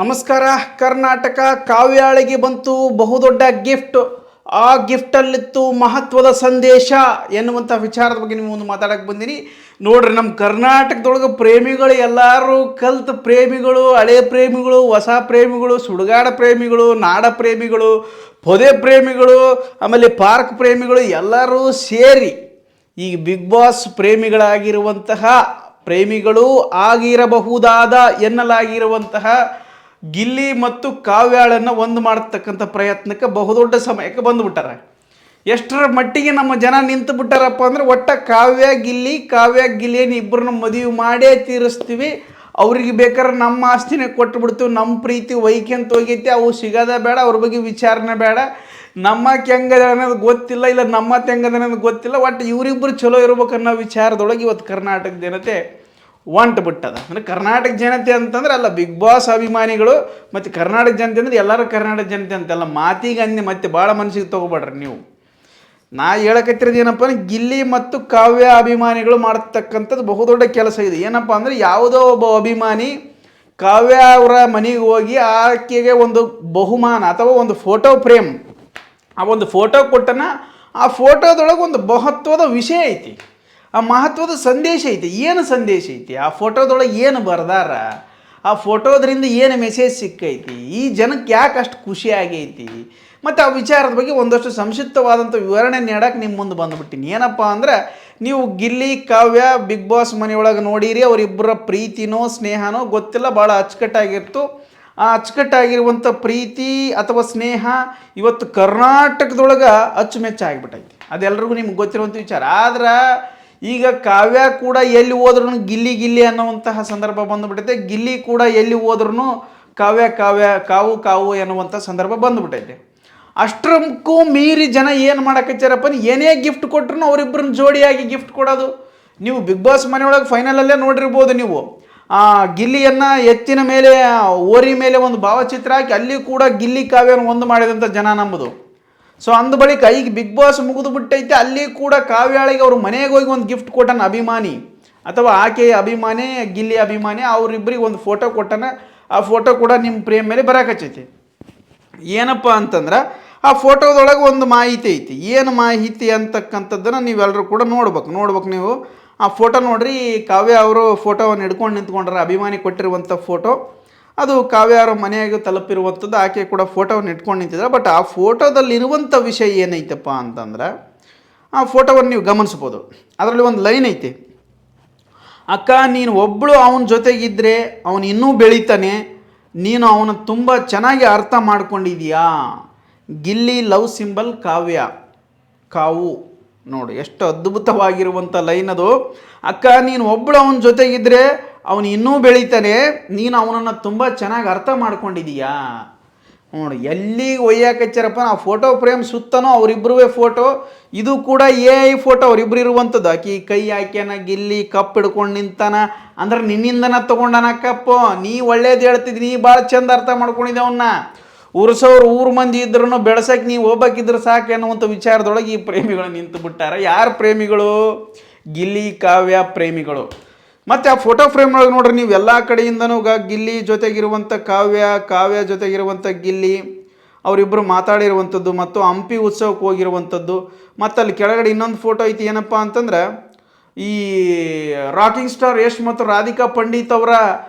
ನಮಸ್ಕಾರ ಕರ್ನಾಟಕ. ಕಾವ್ಯಾಳಿಗೆ ಬಂತು ಬಹುದೊಡ್ಡ ಗಿಫ್ಟ್. ಆ ಗಿಫ್ಟಲ್ಲಿತ್ತು ಮಹತ್ವದ ಸಂದೇಶ ಎನ್ನುವಂಥ ವಿಚಾರದ ಬಗ್ಗೆ ನೀವು ಒಂದು ಮಾತಾಡಕ್ಕೆ ಬಂದಿನಿ ನೋಡ್ರಿ. ನಮ್ಮ ಕರ್ನಾಟಕದೊಳಗೆ ಪ್ರೇಮಿಗಳು ಎಲ್ಲರೂ ಕಲ್ತ ಪ್ರೇಮಿಗಳು, ಹಳೆ ಪ್ರೇಮಿಗಳು, ಹೊಸ ಪ್ರೇಮಿಗಳು, ಸುಡುಗಾಡ ಪ್ರೇಮಿಗಳು, ನಾಡ ಪ್ರೇಮಿಗಳು, ಪೊದೆ ಪ್ರೇಮಿಗಳು, ಆಮೇಲೆ ಪಾರ್ಕ್ ಪ್ರೇಮಿಗಳು ಎಲ್ಲರೂ ಸೇರಿ ಈಗ ಬಿಗ್ ಬಾಸ್ ಪ್ರೇಮಿಗಳಾಗಿರುವಂತಹ ಪ್ರೇಮಿಗಳು ಆಗಿರಬಹುದಾದ ಎನ್ನಲಾಗಿರುವಂತಹ ಗಿಲ್ಲಿ ಮತ್ತು ಕಾವ್ಯಾಳನ್ನು ಒಂದು ಮಾಡತಕ್ಕಂಥ ಪ್ರಯತ್ನಕ್ಕೆ ಬಹುದೊಡ್ಡ ಸಮಯಕ್ಕೆ ಬಂದುಬಿಟ್ಟಾರೆ. ಎಷ್ಟರ ಮಟ್ಟಿಗೆ ನಮ್ಮ ಜನ ನಿಂತು ಬಿಟ್ಟಾರಪ್ಪ ಅಂದ್ರೆ, ಒಟ್ಟ ಕಾವ್ಯ ಗಿಲ್ಲಿಯನ್ನು ಇಬ್ಬರನ್ನ ಮದುವೆ ಮಾಡೇ ತೀರಿಸ್ತೀವಿ, ಅವ್ರಿಗೆ ಬೇಕಾದ್ರೆ ನಮ್ಮ ಆಸ್ತಿನೇ ಕೊಟ್ಟು ಬಿಡ್ತೀವಿ, ನಮ್ಮ ಪ್ರೀತಿ ವೈಕ್ಯಂತ ಹೋಗೈತಿ, ಅವು ಸಿಗೋದೇ ಬೇಡ, ಅವ್ರ ಬಗ್ಗೆ ವಿಚಾರಣೆ ಬೇಡ, ನಮ್ಮ ಹೆಂಗದ ಅನ್ನೋದು ಗೊತ್ತಿಲ್ಲ, ಇಲ್ಲ ನಮ್ಮ ಹೆಂಗದ ಅನ್ನೋದು ಗೊತ್ತಿಲ್ಲ, ಒಟ್ಟು ಇವರಿಬ್ಬರು ಚಲೋ ಇರ್ಬೇಕನ್ನೋ ವಿಚಾರದೊಳಗೆ ಇವತ್ತು ಕರ್ನಾಟಕ ಜನತೆ ಬಿಟ್ಟದ. ಅಂದರೆ ಕರ್ನಾಟಕ ಜನತೆ ಅಂತಂದ್ರೆ ಅಲ್ಲ, ಬಿಗ್ ಬಾಸ್ ಅಭಿಮಾನಿಗಳು ಮತ್ತು ಕರ್ನಾಟಕ ಜನತೆ ಅಂದರೆ ಎಲ್ಲರೂ ಕರ್ನಾಟಕ ಜನತೆ ಅಂತೆಲ್ಲ ಮಾತಿಗೆ ಅಂದೆ ಮತ್ತೆ ಭಾಳ ಮನಸ್ಸಿಗೆ ತೊಗೊಬೇಡ್ರಿ ನೀವು. ನಾ ಹೇಳಕತ್ತಿರೋದು ಏನಪ್ಪ ಅಂದ್ರೆ, ಗಿಲ್ಲಿ ಮತ್ತು ಕಾವ್ಯ ಅಭಿಮಾನಿಗಳು ಮಾಡ್ತಕ್ಕಂಥದ್ದು ಬಹುದೊಡ್ಡ ಕೆಲಸ ಇದೆ. ಏನಪ್ಪ ಅಂದರೆ, ಯಾವುದೋ ಒಬ್ಬ ಅಭಿಮಾನಿ ಕಾವ್ಯ ಅವರ ಮನೆಗೆ ಹೋಗಿ ಆಕೆಗೆ ಒಂದು ಬಹುಮಾನ ಅಥವಾ ಒಂದು ಫೋಟೋ ಫ್ರೇಮ್, ಆ ಒಂದು ಫೋಟೋ ಕೊಟ್ಟನ, ಆ ಫೋಟೋದೊಳಗೆ ಒಂದು ಮಹತ್ವದ ವಿಷಯ ಐತಿ, ಆ ಮಹತ್ವದ ಸಂದೇಶ ಐತಿ. ಏನು ಸಂದೇಶ ಐತಿ ಆ ಫೋಟೋದೊಳಗೆ, ಏನು ಬರ್ದಾರ, ಆ ಫೋಟೋದ್ರಿಂದ ಏನು ಮೆಸೇಜ್ ಸಿಕ್ಕೈತಿ, ಈ ಜನಕ್ಕೆ ಯಾಕೆ ಅಷ್ಟು ಖುಷಿ ಆಗೈತಿ, ಮತ್ತು ಆ ವಿಚಾರದ ಬಗ್ಗೆ ಒಂದಷ್ಟು ಸಂಕ್ಷಿಪ್ತವಾದಂಥ ವಿವರಣೆ ನೀಡಕ್ಕೆ ನಿಮ್ಮ ಮುಂದೆ ಬಂದುಬಿಟ್ಟಿನಿ. ಏನಪ್ಪ ಅಂದ್ರೆ, ನೀವು ಗಿಲ್ಲಿ ಕಾವ್ಯ ಬಿಗ್ ಬಾಸ್ ಮನೆಯೊಳಗೆ ನೋಡಿರಿ, ಅವರಿಬ್ಬರ ಪ್ರೀತಿನೋ ಸ್ನೇಹನೋ ಗೊತ್ತಿಲ್ಲ, ಭಾಳ ಅಚ್ಚುಕಟ್ಟಾಗಿರ್ತು. ಆ ಅಚ್ಚುಕಟ್ಟಾಗಿರುವಂಥ ಪ್ರೀತಿ ಅಥವಾ ಸ್ನೇಹ ಇವತ್ತು ಕರ್ನಾಟಕದೊಳಗೆ ಅಚ್ಚುಮೆಚ್ಚಾಗಿಬಿಟ್ಟೈತಿ. ಅದೆಲ್ಲರಿಗೂ ನಿಮ್ಗೆ ಗೊತ್ತಿರುವಂಥ ವಿಚಾರ. ಆದ್ರೆ ಈಗ ಕಾವ್ಯ ಕೂಡ ಎಲ್ಲಿ ಹೋದ್ರೂ ಗಿಲ್ಲಿ ಅನ್ನುವಂತಹ ಸಂದರ್ಭ ಬಂದುಬಿಟ್ಟೈತೆ, ಗಿಲ್ಲಿ ಕೂಡ ಎಲ್ಲಿ ಹೋದ್ರೂ ಕಾವ್ಯ ಕಾವು ಎನ್ನುವಂಥ ಸಂದರ್ಭ ಬಂದುಬಿಟ್ಟೈತೆ. ಅಷ್ಟರಕ್ಕೂ ಮೀರಿ ಜನ ಏನು ಮಾಡಕಚ್ಚಾರಪ್ಪ, ಏನೇ ಗಿಫ್ಟ್ ಕೊಟ್ಟರು ಅವರಿಬ್ಬರನ್ನ ಜೋಡಿಯಾಗಿ ಗಿಫ್ಟ್ ಕೊಡೋದು. ನೀವು ಬಿಗ್ ಬಾಸ್ ಮನೆಯೊಳಗೆ ಫೈನಲಲ್ಲೇ ನೋಡಿರ್ಬೋದು ನೀವು. ಗಿಲ್ಲಿಯನ್ನು ಎತ್ತಿನ ಮೇಲೆ, ಓರಿ ಮೇಲೆ ಒಂದು ಭಾವಚಿತ್ರ ಹಾಕಿ ಅಲ್ಲಿ ಕೂಡ ಗಿಲ್ಲಿ ಕಾವ್ಯನ ಒಂದು ಮಾಡಿದಂಥ ಜನ ನಂಬುದು. ಸೊ ಅಂದ ಬಳಿಕ ಈಗ ಬಿಗ್ ಬಾಸ್ ಮುಗಿದು ಬಿಟ್ಟೈತೆ, ಅಲ್ಲಿ ಕೂಡ ಕಾವ್ಯಾಳಿಗೆ ಅವ್ರ ಮನೆಗೆ ಹೋಗಿ ಒಂದು ಗಿಫ್ಟ್ ಕೊಟ್ಟನ ಅಭಿಮಾನಿ, ಅಥವಾ ಆಕೆಯ ಅಭಿಮಾನಿ ಗಿಲ್ಲಿ ಅಭಿಮಾನಿ, ಅವರಿಬ್ಬರಿಗೆ ಒಂದು ಫೋಟೋ ಕೊಟ್ಟನ. ಆ ಫೋಟೋ ಕೂಡ ನಿಮ್ಮ ಪ್ರೇಮ್ ಮೇಲೆ ಬರಾಕಚ್ಚೈತಿ. ಏನಪ್ಪ ಅಂತಂದ್ರೆ, ಆ ಫೋಟೋದೊಳಗೆ ಒಂದು ಮಾಹಿತಿ ಐತಿ. ಏನು ಮಾಹಿತಿ ಅಂತಕ್ಕಂಥದ್ದನ್ನು ನೀವೆಲ್ಲರೂ ಕೂಡ ನೋಡ್ಬೇಕು ನೀವು. ಆ ಫೋಟೋ ನೋಡ್ರಿ, ಕಾವ್ಯ ಅವರು ಫೋಟೋವನ್ನು ಹಿಡ್ಕೊಂಡು ನಿಂತ್ಕೊಂಡ್ರೆ, ಅಭಿಮಾನಿ ಕೊಟ್ಟಿರುವಂಥ ಫೋಟೋ ಅದು ಕಾವ್ಯ ಅವರ ಮನೆಯಾಗ ತಲುಪಿರುವಂಥದ್ದು. ಆಕೆ ಕೂಡ ಫೋಟೋವನ್ನು ಇಟ್ಕೊಂಡು ನಿಂತಿದ್ದಾರೆ. ಬಟ್ ಆ ಫೋಟೋದಲ್ಲಿರುವಂಥ ವಿಷಯ ಏನೈತಪ್ಪ ಅಂತಂದ್ರೆ, ಆ ಫೋಟೋವನ್ನು ನೀವು ಗಮನಿಸ್ಬೋದು. ಅದರಲ್ಲಿ ಒಂದು ಲೈನ್ ಐತಿ, ಅಕ್ಕ ನೀನು ಒಬ್ಬಳು ಅವನ ಜೊತೆಗಿದ್ದರೆ ಅವನು ಇನ್ನೂ ಬೆಳೀತಾನೆ, ನೀನು ಅವನ ತುಂಬ ಚೆನ್ನಾಗಿ ಅರ್ಥ ಮಾಡ್ಕೊಂಡಿದೀಯಾ. ಗಿಲ್ಲಿ ಲವ್ ಸಿಂಬಲ್ ಕಾವು. ನೋಡಿ ಎಷ್ಟು ಅದ್ಭುತವಾಗಿರುವಂಥ ಲೈನ್ ಅದು. ಅಕ್ಕ ನೀನು ಒಬ್ಬಳು ಅವನ ಜೊತೆಗಿದ್ದರೆ ಅವನು ಇನ್ನೂ ಬೆಳೀತಾನೆ, ನೀನು ಅವನನ್ನು ತುಂಬ ಚೆನ್ನಾಗಿ ಅರ್ಥ ಮಾಡ್ಕೊಂಡಿದೀಯಾ. ನೋಡಿ ಎಲ್ಲಿ ಒಯ್ಯಾಕಚ್ಚಾರಪ್ಪ, ಆ ಫೋಟೋ ಫ್ರೇಮ್ ಸುತ್ತನೋ ಅವರಿಬ್ಬರುವೇ ಫೋಟೋ. ಇದು ಕೂಡ ಫೋಟೋ ಅವರಿಬ್ಬರು ಇರುವಂಥದ್ದು. ಆಕಿ ಕೈ ಹಾಕ್ಯಾನ, ಗಿಲ್ಲಿ ಕಪ್ ಹಿಡ್ಕೊಂಡು ನಿಂತಾನ ಅಂದ್ರೆ ನಿನ್ನಿಂದನ ತೊಗೊಂಡನ ಕಪ್ಪು. ನೀ ಒಳ್ಳೇದು ಹೇಳ್ತಿದ್ದಿ, ನೀ ಭಾಳ ಚಂದ ಅರ್ಥ ಮಾಡ್ಕೊಂಡಿದ್ದೆ ಅವನ್ನ. ಉರ್ಸೋರು ಊರು ಮಂದಿ ಇದ್ರೂ ಬೆಳೆಸೋಕೆ ನೀವು ಹೋಗ್ಬೇಕಿದ್ರೆ ಸಾಕು ಅನ್ನುವಂಥ ವಿಚಾರದೊಳಗೆ ಈ ಪ್ರೇಮಿಗಳು ನಿಂತು ಬಿಟ್ಟಾರ. ಯಾರು ಪ್ರೇಮಿಗಳು? ಗಿಲ್ಲಿ ಕಾವ್ಯ ಪ್ರೇಮಿಗಳು. ಮತ್ತು ಆ ಫೋಟೋ ಫ್ರೇಮ್ ಒಳಗೆ ನೋಡ್ರಿ ನೀವು, ಎಲ್ಲ ಕಡೆಯಿಂದನೂ ಗಿಲ್ಲಿ ಜೊತೆಗಿರುವಂಥ ಕಾವ್ಯ ಜೊತೆಗಿರುವಂಥ ಗಿಲ್ಲಿ ಅವರಿಬ್ಬರು ಮಾತಾಡಿರುವಂಥದ್ದು, ಮತ್ತು ಹಂಪಿ ಉತ್ಸವಕ್ಕೆ ಹೋಗಿರುವಂಥದ್ದು. ಮತ್ತು ಅಲ್ಲಿ ಕೆಳಗಡೆ ಇನ್ನೊಂದು ಫೋಟೋ ಐತಿ. ಏನಪ್ಪ ಅಂತಂದ್ರೆ, ಈ ರಾಕಿಂಗ್ ಸ್ಟಾರ್ ಯಶ್ ಮತ್ತು ರಾಧಿಕಾ ಪಂಡಿತ್ ಅವರ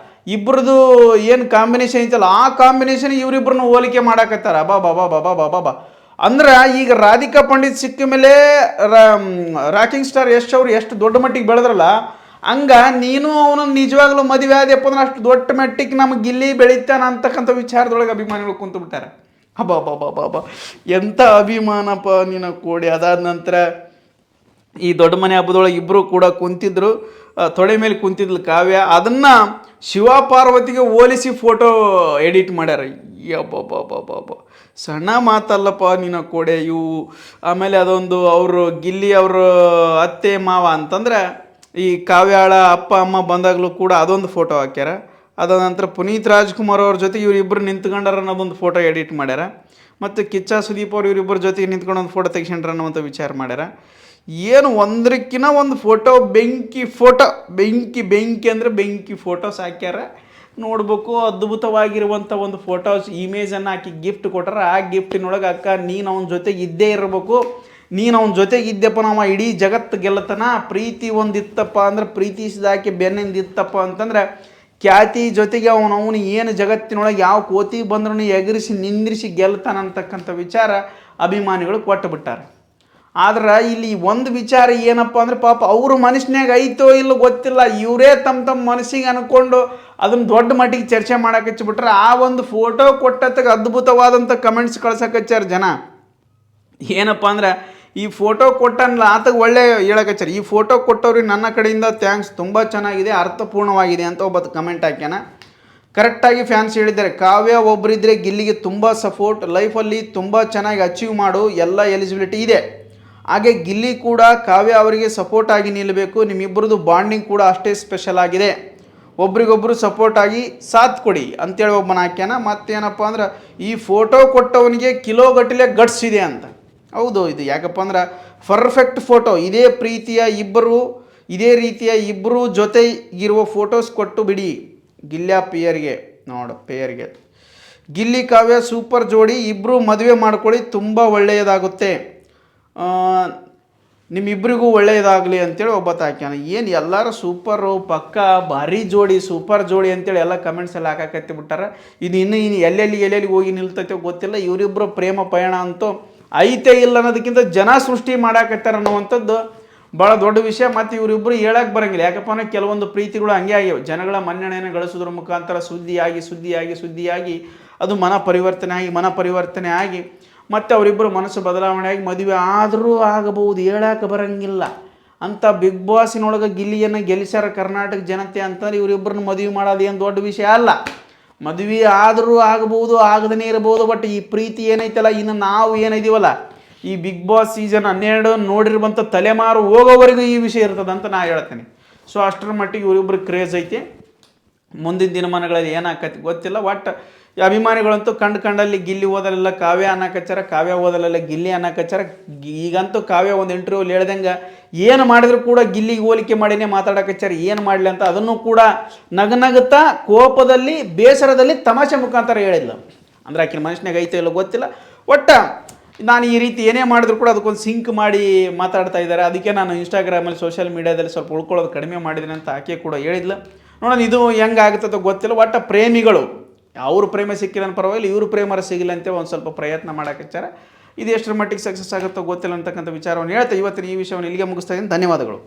ಇಬ್ಬರದು ಏನು ಕಾಂಬಿನೇಷನ್ ಐತಲ್ಲ, ಆ ಕಾಂಬಿನೇಷನ್ ಇವರಿಬ್ಬರನ್ನ ಹೋಲಿಕೆ ಮಾಡಾಕತ್ತಾರ. ಬಾಬಾ ಅಂದ್ರೆ ಈಗ ರಾಧಿಕಾ ಪಂಡಿತ್ ಸಿಕ್ಕ ಮೇಲೆ ರಾಕಿಂಗ್ ಸ್ಟಾರ್ ಯಶ್ ಅವರು ಎಷ್ಟು ದೊಡ್ಡ ಮಟ್ಟಿಗೆ ಬೆಳೆದ್ರಲ್ಲ, ಹಂಗ ನೀನು ಅವನನ್ನು ನಿಜವಾಗ್ಲೂ ಮದುವೆ ಆದ್ಯಪ್ಪ ಅಂದ್ರೆ ಅಷ್ಟು ದೊಡ್ಡ ಮಟ್ಟಿಗೆ ನಮಗೆ ಗಿಲ್ಲಿ ಬೆಳೀತಾನ ಅಂತಕ್ಕಂಥ ವಿಚಾರದೊಳಗೆ ಅಭಿಮಾನಿಗಳು ಕುಂತು ಬಿಟ್ಟಾರೆ. ಎಂಥ ಅಭಿಮಾನಪ್ಪ ನಿನ್ನ ಕೋಡಿ. ಅದಾದ ನಂತರ ಈ ದೊಡ್ಡ ಮನೆ ಹಬ್ಬದೊಳಗೆ ಇಬ್ಬರು ಕೂಡ ಕುಂತಿದ್ರು, ತೊಡೆ ಮೇಲೆ ಕುಂತಿದ್ಲು ಕಾವ್ಯ. ಅದನ್ನು ಶಿವ ಪಾರ್ವತಿಗೆ ಹೋಲಿಸಿ ಫೋಟೋ ಎಡಿಟ್ ಮಾಡ್ಯಾರ. ಸಣ್ಣ ಮಾತಲ್ಲಪ್ಪ ನಿನ್ನ ಕೋಡೆ ಇವು. ಆಮೇಲೆ ಅದೊಂದು ಅವರು ಗಿಲ್ಲಿ ಅವರು ಅತ್ತೆ ಮಾವ ಅಂತಂದ್ರೆ, ಈ ಕಾವ್ಯಾಳ ಅಪ್ಪ ಅಮ್ಮ ಬಂದಾಗಲೂ ಕೂಡ ಅದೊಂದು ಫೋಟೋ ಹಾಕ್ಯಾರ. ಅದಾದ ನಂತರ ಪುನೀತ್ ರಾಜ್ಕುಮಾರ್ ಅವ್ರ ಜೊತೆಗೆ ಇವರಿಬ್ಬರು ನಿಂತ್ಕೊಂಡಾರ ಅನ್ನೋದೊಂದು ಫೋಟೋ ಎಡಿಟ್ ಮಾಡ್ಯಾರ. ಮತ್ತು ಕಿಚ್ಚ ಸುದೀಪ್ ಅವ್ರು ಇವರಿಬ್ಬರ ಜೊತೆಗೆ ನಿಂತ್ಕೊಂಡು ಒಂದು ಫೋಟೋ ತೆಗಿಸ್ಕೊಂಡ್ರ ಅನ್ನೋಂಥ ವಿಚಾರ ಮಾಡ್ಯಾರ. ಏನು ಒಂದಕ್ಕಿಂತ ಒಂದು ಫೋಟೋ ಬೆಂಕಿ ಅಂದರೆ ಬೆಂಕಿ ಫೋಟೋಸ್ ಹಾಕ್ಯಾರ. ನೋಡ್ಬೇಕು. ಅದ್ಭುತವಾಗಿರುವಂಥ ಒಂದು ಫೋಟೋಸ್ ಇಮೇಜನ್ನು ಆಕಿ ಗಿಫ್ಟ್ ಕೊಟ್ಟಾರ. ಆ ಗಿಫ್ಟಿನೊಳಗೆ ಅಕ್ಕ ನೀನು ಅವನ ಜೊತೆಗೆ ಇದ್ದೇ ಇರಬೇಕು, ನೀನು ಅವನ ಜೊತೆಗೆ ಇದ್ದಪ್ಪ ನಾವು ಇಡೀ ಜಗತ್ತು ಗೆಲ್ಲತನ. ಪ್ರೀತಿ ಒಂದಿತ್ತಪ್ಪ ಅಂದ್ರೆ ಪ್ರೀತಿಸಿದಾಕಿ ಬೆನ್ನಿಂದಿತ್ತಪ್ಪ ಅಂತಂದ್ರೆ ಖ್ಯಾತಿ ಜೊತೆಗೆ ಅವನು ಏನು ಜಗತ್ತಿನೊಳಗೆ ಯಾವ ಕೋತಿ ಬಂದ್ರೂ ಎಗರಿಸಿ ನಿಂದ್ರಿಸಿ ಗೆಲ್ತಾನ ಅಂತಕ್ಕಂಥ ವಿಚಾರ ಅಭಿಮಾನಿಗಳು ಕೊಟ್ಟು ಬಿಟ್ಟಾರೆ. ಆದ್ರೆ ಇಲ್ಲಿ ಒಂದು ವಿಚಾರ ಏನಪ್ಪ ಅಂದ್ರೆ ಪಾಪ ಅವ್ರ ಮನಸ್ಸಿನಾಗ ಐತೋ ಇಲ್ಲೋ ಗೊತ್ತಿಲ್ಲ, ಇವರೇ ತಮ್ಮ ಮನಸ್ಸಿಗೆ ಅನ್ಕೊಂಡು ಅದನ್ನು ದೊಡ್ಡ ಮಟ್ಟಿಗೆ ಚರ್ಚೆ ಮಾಡಕ್ಕೆ ಆ ಒಂದು ಫೋಟೋ ಕೊಟ್ಟತ್ತಾಗ ಅದ್ಭುತವಾದಂಥ ಕಮೆಂಟ್ಸ್ ಕಳ್ಸಕ್ಕೆ ಜನ. ಏನಪ್ಪ ಅಂದ್ರೆ ಈ ಫೋಟೋ ಕೊಟ್ಟನಲ್ಲ ಆತಗೆ ಒಳ್ಳೆ ಹೇಳಕಚ್ಚಾರ, ಈ ಫೋಟೋ ಕೊಟ್ಟವ್ರಿಗೆ ನನ್ನ ಕಡೆಯಿಂದ ಥ್ಯಾಂಕ್ಸ್, ತುಂಬ ಚೆನ್ನಾಗಿದೆ, ಅರ್ಥಪೂರ್ಣವಾಗಿದೆ ಅಂತ ಒಬ್ಬತ್ತು ಕಮೆಂಟ್ ಹಾಕ್ಯಾನ. ಕರೆಕ್ಟಾಗಿ ಫ್ಯಾನ್ಸ್ ಹೇಳಿದ್ದಾರೆ, ಕಾವ್ಯ ಒಬ್ಬರಿದ್ದರೆ ಗಿಲ್ಲಿಗೆ ತುಂಬ ಸಪೋರ್ಟ್, ಲೈಫಲ್ಲಿ ತುಂಬ ಚೆನ್ನಾಗಿ ಅಚೀವ್ ಮಾಡು, ಎಲ್ಲ ಎಲಿಜಿಬಿಲಿಟಿ ಇದೆ. ಹಾಗೆ ಗಿಲ್ಲಿ ಕೂಡ ಕಾವ್ಯ ಅವರಿಗೆ ಸಪೋರ್ಟ್ ಆಗಿ ನಿಲ್ಲಬೇಕು, ನಿಮ್ಮಿಬ್ಬರದು ಬಾಂಡಿಂಗ್ ಕೂಡ ಅಷ್ಟೇ ಸ್ಪೆಷಲ್ ಆಗಿದೆ, ಒಬ್ರಿಗೊಬ್ಬರು ಸಪೋರ್ಟ್ ಆಗಿ ಸಾಥ್ ಕೊಡಿ ಅಂತೇಳಿ ಒಬ್ಬನ ಹಾಕ್ಯಾನ. ಮತ್ತೇನಪ್ಪ ಅಂದ್ರೆ ಈ ಫೋಟೋ ಕೊಟ್ಟವನಿಗೆ ಕಿಲೋಗಟ್ಟಲೆ ಗಟ್ಸ್ ಇದೆ ಅಂತ. ಹೌದು, ಇದು ಯಾಕಪ್ಪ ಅಂದ್ರೆ ಪರ್ಫೆಕ್ಟ್ ಫೋಟೋ, ಇದೇ ಪ್ರೀತಿಯ ಇಬ್ಬರು ಇದೇ ರೀತಿಯ ಇಬ್ಬರು ಜೊತೆ ಇರುವ ಫೋಟೋಸ್ ಕೊಟ್ಟು ಬಿಡಿ ಗಿಲ್ಯ ಪೇಯರ್ಗೆ. ನೋಡು ಪೇಯರ್ಗೆ ಗಿಲ್ಲಿ ಕಾವ್ಯ ಸೂಪರ್ ಜೋಡಿ, ಇಬ್ಬರು ಮದುವೆ ಮಾಡ್ಕೊಳ್ಳಿ, ತುಂಬ ಒಳ್ಳೆಯದಾಗುತ್ತೆ, ನಿಮ್ಮಿಬ್ಬರಿಗೂ ಒಳ್ಳೆಯದಾಗಲಿ ಅಂತೇಳಿ ಒಬ್ಬತ್ತು ಹಾಕ್ಯಾನ. ಏನು ಎಲ್ಲರೂ ಸೂಪರು ಪಕ್ಕ ಭಾರಿ ಜೋಡಿ ಸೂಪರ್ ಜೋಡಿ ಅಂತೇಳಿ ಎಲ್ಲ ಕಮೆಂಟ್ಸ್ ಎಲ್ಲ ಹಾಕಕತ್ತಿ ಬಿಟ್ಟಾರ. ಇದು ಇನ್ನೂ ಎಲ್ಲೆಲ್ಲಿ ಹೋಗಿ ನಿಲ್ತೈತೋ ಗೊತ್ತಿಲ್ಲ. ಇವರಿಬ್ಬರು ಪ್ರೇಮ ಪಯಣ ಅಂತೂ ಐತೆ ಇಲ್ಲ ಅನ್ನೋದಕ್ಕಿಂತ ಜನ ಸೃಷ್ಟಿ ಮಾಡಾಕತ್ತಾರ ಅನ್ನುವಂಥದ್ದು ಭಾಳ ದೊಡ್ಡ ವಿಷಯ. ಮತ್ತು ಇವರಿಬ್ಬರು ಹೇಳಕ್ಕೆ ಬರೋಂಗಿಲ್ಲ, ಯಾಕಪ್ಪ ಅಂದರೆ ಕೆಲವೊಂದು ಪ್ರೀತಿಗಳು ಹಂಗೆ ಆಗ್ಯಾವ. ಜನಗಳ ಮನ್ನಣೆಯನ್ನು ಗಳಿಸೋದ್ರ ಮುಖಾಂತರ ಸುದ್ದಿಯಾಗಿ ಅದು ಮನ ಪರಿವರ್ತನೆ ಆಗಿ ಮತ್ತು ಅವರಿಬ್ಬರು ಮನಸ್ಸು ಬದಲಾವಣೆ ಆಗಿ ಮದುವೆ ಆದರೂ ಆಗಬಹುದು, ಹೇಳಕ್ಕೆ ಬರೋಂಗಿಲ್ಲ ಅಂತ ಬಿಗ್ ಬಾಸಿನೊಳಗೆ ಗಿಲ್ಲಿಯನ್ನು ಗೆಲ್ಲಿಸ್ಯಾರ ಕರ್ನಾಟಕ ಜನತೆ ಅಂತಂದ್ರೆ ಇವರಿಬ್ಬರನ್ನ ಮದುವೆ ಮಾಡೋದು ಏನು ದೊಡ್ಡ ವಿಷಯ ಅಲ್ಲ. ಮದುವೆ ಆದರೂ ಆಗಬಹುದು, ಆಗದೇ ಇರಬಹುದು. ಬಟ್ ಈ ಪ್ರೀತಿ ಏನೈತಲ್ಲ, ಇನ್ನು ನಾವು ಏನಿದೀವಲ್ಲ ಈ ಬಿಗ್ ಬಾಸ್ ಸೀಸನ್ 12 ನೋಡಿರುವಂಥ ತಲೆಮಾರು ಹೋಗೋವರೆಗೂ ಈ ವಿಷಯ ಇರ್ತದೆ ಅಂತ ನಾನು ಹೇಳ್ತೇನೆ. ಸೊ ಅಷ್ಟರ ಮಟ್ಟಿಗೆ ಇವರಿಬ್ಬರು ಕ್ರೇಜ್ ಐತಿ. ಮುಂದಿನ ದಿನಮಾನಗಳಲ್ಲಿ ಏನಾಕತಿ ಗೊತ್ತಿಲ್ಲ. ಒಟ್ಟು ಅಭಿಮಾನಿಗಳಂತೂ ಕಂಡಲ್ಲಿ ಗಿಲ್ಲಿ ಓದಲೆಲ್ಲ ಕಾವ್ಯ ಅನ್ನಕಚ್ಚಾರ, ಕಾವ್ಯ ಓದಲೆಲ್ಲ ಗಿಲ್ಲಿ ಅನ್ನಕಚ್ಚಾರ. ಈಗಂತೂ ಕಾವ್ಯ ಒಂದು ಇಂಟರ್ವ್ಯೂಲಿ ಹೇಳ್ದಂಗೆ ಏನು ಮಾಡಿದ್ರು ಕೂಡ ಗಿಲ್ಲಿಗೆ ಹೋಲಿಕೆ ಮಾಡಿನೇ ಮಾತಾಡಕಚ್ಚಾರ, ಏನು ಮಾಡಲಿ ಅಂತ. ಅದನ್ನು ಕೂಡ ನಗನಗುತ್ತಾ ಕೋಪದಲ್ಲಿ ಬೇಸರದಲ್ಲಿ ತಮಾಷೆ ಮುಖಾಂತರ ಹೇಳಿಲ್ಲ. ಅಂದ್ರೆ ಆಕಿನ ಮನುಷ್ಯನಾಗ ಐತೆ ಇಲ್ಲ ಗೊತ್ತಿಲ್ಲ. ಒಟ್ಟು ನಾನು ಈ ರೀತಿ ಏನೇ ಮಾಡಿದ್ರು ಕೂಡ ಅದಕ್ಕೊಂದು ಸಿಂಕ್ ಮಾಡಿ ಮಾತಾಡ್ತಾ ಇದ್ದಾರೆ. ಅದಕ್ಕೆ ನಾನು ಇನ್ಸ್ಟಾಗ್ರಾಮಲ್ಲಿ ಸೋಷಿಯಲ್ ಮೀಡಿಯಾದಲ್ಲಿ ಸ್ವಲ್ಪ ಉಳ್ಕೊಳ್ಳೋದು ಕಡಿಮೆ ಮಾಡಿದ್ದೀನಿ ಅಂತ ಆಕೆ ಕೂಡ ಹೇಳಿದ್ಲು. ನೋಡೋಣ ಇದು ಹೆಂಗೆ ಆಗುತ್ತೋ ಗೊತ್ತಿಲ್ಲ. ಒಟ್ಟು ಪ್ರೇಮಿಗಳು ಅವರು ಪ್ರೇಮ ಸಿಕ್ಕಿಲ್ಲ ಪರವಾಗಿಲ್ಲ, ಇವರು ಪ್ರೇಮರ ಸಿಗಿಲ್ಲ ಅಂತೇಳಿ ಒಂದು ಸ್ವಲ್ಪ ಪ್ರಯತ್ನ ಮಾಡಕಚ್ಚಾರ. ಇದು ಎಷ್ಟರ ಮಟ್ಟಿಗೆ ಸಕ್ಸಸ್ ಆಗುತ್ತೋ ಗೊತ್ತಿಲ್ಲ ಅಂತಕ್ಕಂಥ ವಿಚಾರವನ್ನು ಹೇಳ್ತಾ ಇವತ್ತಿನ ಈ ವಿಷಯವನ್ನು ಇಲ್ಲಿಗೆ ಮುಗಿಸ್ತಾ ಇದ್ದೀನಿ. ಧನ್ಯವಾದಗಳು.